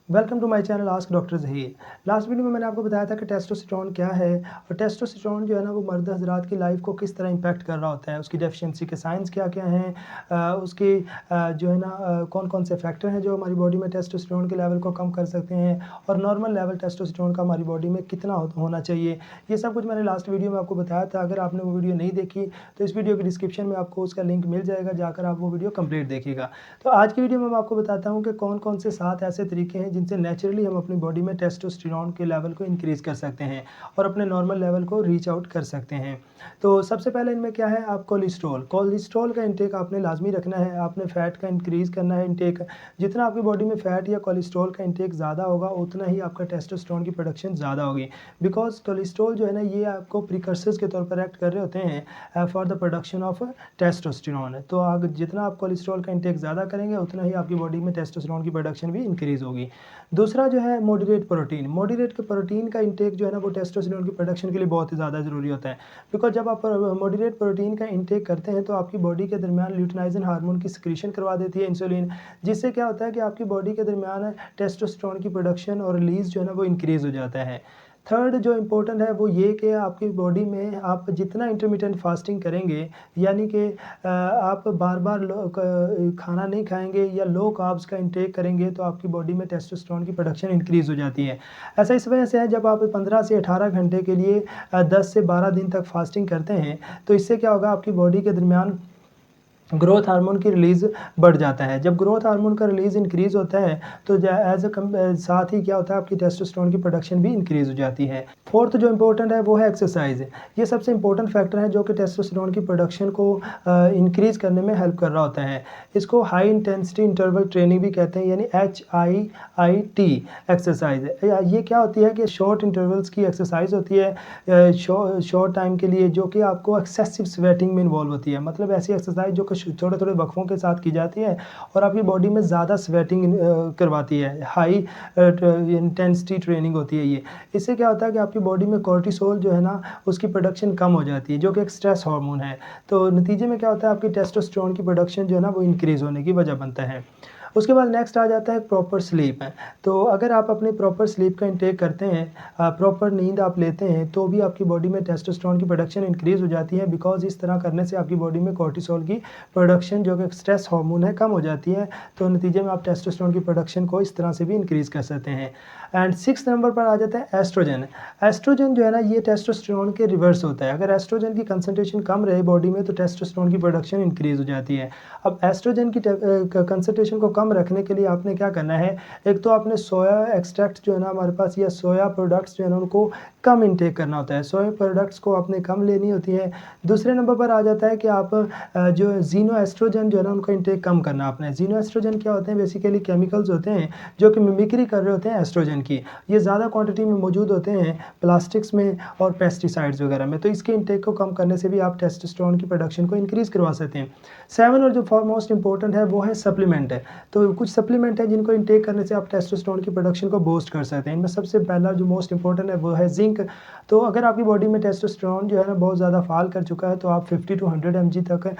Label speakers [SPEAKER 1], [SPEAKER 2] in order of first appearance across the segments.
[SPEAKER 1] Welcome to my channel ask doctor Zaheer. Last video में मैंने आपको बताया था कि टेस्टोस्टेरोन क्या है और टेस्टोस्टेरोन जो है ना वो मर्द हज़रात की लाइफ को किस तरह इम्पैक्ट कर रहा होता है, उसकी डेफिशिएंसी के साइंस क्या-क्या हैं, उसके जो है ना कौन-कौन से फैक्टर हैं जो हमारी बॉडी में टेस्टोस्टेरोन के लेवल को कम कर सकते हैं और नॉर्मल लेवल टेस्टोस्टेरोन का हमारी बॉडी में कितना होना चाहिए। ये सब कुछ मैंने लास्ट वीडियो में आपको बताया था। अगर आपने वो वीडियो नहीं देखी तो इस वीडियो के डिस्क्रिप्शन में आपको उसका लिंक मिल जाएगा, जाकर आप वो वीडियो कंप्लीट देखिएगा। तो आज की वीडियो में मैं आपको बताता हूँ कि कौन-कौन से 7 ऐसे तरीके हैं जिनसे नेचुरली हम अपनी बॉडी में टेस्टोस्टेरोन के लेवल को इंक्रीज़ कर सकते हैं और अपने नॉर्मल लेवल को रीच आउट कर सकते हैं। तो सबसे पहले इनमें क्या है, आप कोलेस्ट्रॉल का इंटेक आपने लाज़मी रखना है, आपने फ़ैट का इंक्रीज़ करना है इंटेक। जितना आपकी बॉडी में फ़ैट या कोलेस्ट्रॉल का इंटेक ज़्यादा होगा, उतना ही आपका टेस्टोस्टेरोन की प्रोडक्शन ज़्यादा होगी। बिकॉज़ कोलेस्ट्रॉल जो है ना, ये आपको प्रिकर्सर्स के तौर पर एक्ट कर रहे होते हैं for the production of testosterone. तो जितना आप कोलेस्ट्रॉल का इंटेक ज़्यादा करेंगे, उतना ही आपकी बॉडी में टेस्टोस्टेरोन की प्रोडक्शन भी इंक्रीज़ होगी। दूसरा जो है मॉडरेट प्रोटीन का इंटेक जो है ना वो टेस्टोस्टेरोन की प्रोडक्शन के लिए बहुत ही ज़्यादा ज़रूरी होता है। बिकॉज़ जब आप मॉडरेट प्रोटीन का इंटेक करते हैं तो आपकी बॉडी के दरमियान ल्यूटिनाइजिंग हार्मोन की सिक्रीशन करवा देती है इंसुलिन, जिससे क्या होता है कि आपकी बॉडी के दरमियान टेस्टोस्टेरोन की प्रोडक्शन और रिलीज़ जो है ना वो इंक्रीज़ हो जाता है। थर्ड जो इम्पोर्टेंट है वो ये कि आपकी बॉडी में आप जितना इंटरमिटेंट फास्टिंग करेंगे, यानी कि आप बार-बार खाना नहीं खाएँगे या लो कार्ब्स का इंटेक करेंगे, तो आपकी बॉडी में टेस्टोस्टेरोन की प्रोडक्शन इंक्रीज़ हो जाती है। ऐसा इस वजह से है, जब आप 15 से 18 घंटे के लिए 10 से 12 दिन तक फास्टिंग करते हैं, तो इससे क्या होगा, आपकी बॉडी के दरमियान ग्रोथ हार्मोन की रिलीज़ बढ़ जाता है। जब ग्रोथ हार्मोन का रिलीज़ इंक्रीज़ होता है तो साथ ही क्या होता है, आपकी टेस्टोस्टेरोन की प्रोडक्शन भी इंक्रीज़ हो जाती है। फोर्थ जो इम्पोर्टेंट है वो है एक्सरसाइज़। ये सबसे इम्पोर्टेंट फैक्टर है जो कि टेस्टोस्टेरोन की प्रोडक्शन को इंक्रीज़ करने में हेल्प कर रहा होता है। इसको हाई इंटेंसिटी इंटरवल ट्रेनिंग भी कहते हैं, यानी HIIT एक्सरसाइज़। ये क्या होती है कि शॉर्ट इंटरवल्स की एक्सरसाइज़ होती है शॉर्ट टाइम के लिए, जो कि आपको एक्सेसिव स्वेटिंग में इन्वॉल्व होती है। मतलब ऐसी एक्सरसाइज़ जो कि छोटे-छोटे वक्फ़ों के साथ की जाती है और आपकी बॉडी में ज़्यादा स्वेटिंग करवाती है। हाई इंटेंसिटी ट्रेनिंग होती है ये। इससे क्या होता है कि आपकी बॉडी में कॉर्टिसोल जो है ना, उसकी प्रोडक्शन कम हो जाती है, जो कि एक स्ट्रेस हार्मोन है। तो नतीजे में क्या होता है, आपकी टेस्टोस्टेरोन की प्रोडक्शन जो है ना वो इंक्रीज़ होने की वजह बनता है। उसके बाद नेक्स्ट आ जाता है प्रॉपर स्लीप। तो अगर आप अपनी प्रॉपर स्लीप का इंटेक करते हैं, प्रॉपर नींद आप लेते हैं, तो भी आपकी बॉडी में टेस्टोस्टेरोन की प्रोडक्शन इंक्रीज़ हो जाती है। बिकॉज़ इस तरह करने से आपकी बॉडी में कॉर्टिसोल की प्रोडक्शन, जो कि एक स्ट्रेस हार्मोन है, कम हो जाती है। तो नतीजे में आप टेस्टोस्टेरोन की प्रोडक्शन को इस तरह से भी इंक्रीज़ कर सकते हैं। एंड 6th नंबर पर आ जाता है एस्ट्रोजन। एस्ट्रोजन जो है ना, ये टेस्टोस्टेरोन के रिवर्स होता है। अगर एस्ट्रोजन की कंसंट्रेशन कम रहे बॉडी में, तो टेस्टोस्टेरोन की प्रोडक्शन इंक्रीज़ हो जाती है। अब एस्ट्रोजन की कंसंट्रेशन को कम रखने के लिए आपने क्या करना है, एक तो आपने सोया एक्सट्रैक्ट जो है ना हमारे पास, या सोया प्रोडक्ट्स जो है ना, उनको कम इंटेक करना होता है। सोया प्रोडक्ट्स को आपने कम लेनी होती है। दूसरे नंबर पर आ जाता है कि आप जो ज़ीनो एस्ट्रोजन जो है ना, उनका इंटेक कम करना है आपने। ज़ीनो एस्ट्रोजन क्या होते हैं, बेसिकली केमिकल्स होते हैं जो कि मिमिक्री कर रहे होते हैं एस्ट्रोजन की। ये ज़्यादा क्वांटिटी में मौजूद होते हैं प्लास्टिक्स में और पेस्टिसाइड्स वगैरह में। तो इसके इंटेक को कम करने से भी आप टेस्टोस्टेरोन की प्रोडक्शन को इंक्रीज़ करवा सकते हैं। 7 और जो मोस्ट इम्पोर्टेंट है वो है सप्लीमेंट है। तो कुछ सप्लीमेंट है जिनको इंटेक करने से आप टेस्टोस्टेरोन की प्रोडक्शन को बूस्ट कर सकते हैं। इनमें सबसे पहला जो मोस्ट इम्पोर्टेंट है वो है ज़िंक। तो अगर आपकी बॉडी में टेस्टोस्टेरोन जो है ना बहुत ज़्यादा फ़ॉल कर चुका है, तो आप 50 टू 100 mg तक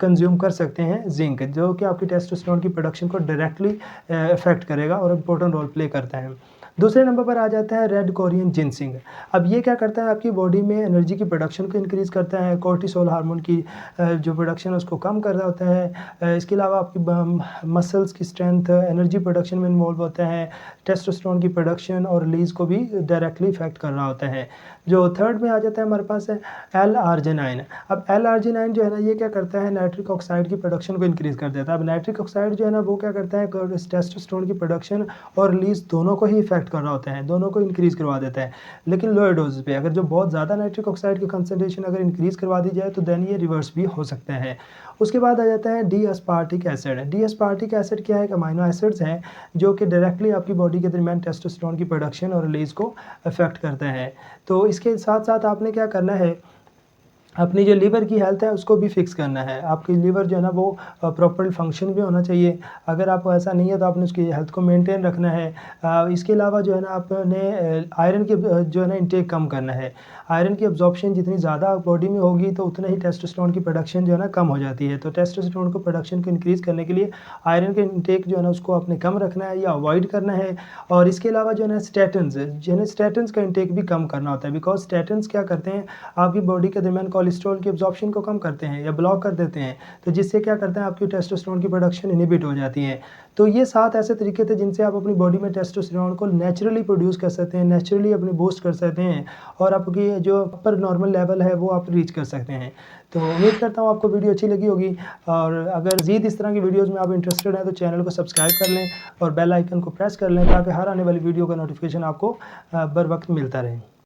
[SPEAKER 1] कंज़्यूम कर सकते हैं ज़िंक, जो कि आपकी टेस्टोस्टेरोन की प्रोडक्शन को डायरेक्टली इफ़ेक्ट करेगा और इम्पोर्टेंट रोल प्ले करता है। दूसरे नंबर पर आ जाता है रेड कोरियन जिनसिंग। अब ये क्या करता है, आपकी बॉडी में एनर्जी की प्रोडक्शन को इंक्रीज़ करता है, कॉर्टिसोल हार्मोन की जो प्रोडक्शन है उसको कम कर रहा होता है। इसके अलावा आपकी मसल्स की स्ट्रेंथ, एनर्जी प्रोडक्शन में इन्वॉल्व होता है, टेस्टोस्टेरोन की प्रोडक्शन और रिलीज़ को भी डायरेक्टली इफ़ेक्ट कर रहा होता है। जो थर्ड में आ जाता है हमारे पास है L-आर्जिनाइन। अब L-आर्जिनाइन जो है ना, ये क्या करता है, नाइट्रिक ऑक्साइड की प्रोडक्शन को इंक्रीज़ कर देता है। अब नाइट्रिक ऑक्साइड जो है ना, वो क्या करता है, टेस्टोस्टेरोन की प्रोडक्शन और रिलीज़ दोनों को ही इफ़ेक्ट कर रहा होता है, दोनों को इंक्रीज़ करवा देता है। लेकिन लोअर डोज़ पे, अगर जो बहुत ज़्यादा नाइट्रिक ऑक्साइड की कंसंट्रेशन अगर इंक्रीज़ करवा दी जाए, तो देन ये रिवर्स भी हो सकता है। उसके बाद आ जाता है डी-अस्पार्टिक एसिड। डी-अस्पार्टिक एसिड क्या है, एक अमीनो एसिड्स हैं जो कि डायरेक्टली आपकी बॉडी के दरमियान टेस्टोस्टेरोन की प्रोडक्शन और रिलीज़ को अफ़ेक्ट करता है। तो इसके साथ-साथ आपने क्या करना है, अपनी जो लीवर की हेल्थ है उसको भी फिक्स करना है। आपकी लीवर जो है ना वो प्रॉपर फंक्शन भी होना चाहिए। अगर आपको ऐसा नहीं है तो आपने उसकी हेल्थ को मेंटेन रखना है। इसके अलावा जो है ना आपने आयरन की जो है ना इंटेक कम करना है। आयरन की अब्ज़ॉर्प्शन जितनी ज़्यादा बॉडी में होगी तो उतना ही टेस्टोस्टेरोन की प्रोडक्शन जो है ना कम हो जाती है। तो टेस्टोस्टेरोन को प्रोडक्शन को इंक्रीज़ करने के लिए आयरन का इंटेक जो है ना उसको आपने कम रखना है या अवॉइड करना है। और इसके अलावा जो है ना स्टैटिन्स जो है ना स्टैटिन्स का इंटेक भी कम करना होता है, बिकॉज़ स्टैटिन्स क्या करते हैं आपकी बॉडी के दरमियान कोलेस्ट्रॉल की अब्ज़ॉर्प्शन को कम करते हैं या ब्लॉक कर देते हैं। तो जिससे क्या करते हैं आपकी टेस्टोस्टेरोन की प्रोडक्शन इनहिबिट हो जाती है। तो ये 7 ऐसे तरीके थे जिनसे आप अपनी बॉडी में टेस्टोस्टेरोन को नेचुरली प्रोड्यूस कर सकते हैं, नेचुरली अपनी बूस्ट कर सकते हैं और आपकी जो अपर नॉर्मल लेवल है वो आप रीच कर सकते हैं। तो उम्मीद करता हूँ आपको वीडियो अच्छी लगी होगी और अगर मज़ीद इस तरह की वीडियोज़ में आप इंटरेस्टेड हैं तो चैनल को सब्सक्राइब कर लें और बेल आइकन को प्रेस कर लें ताकि हर आने वाली वीडियो का नोटिफिकेशन आपको बर वक़्त मिलता रहे।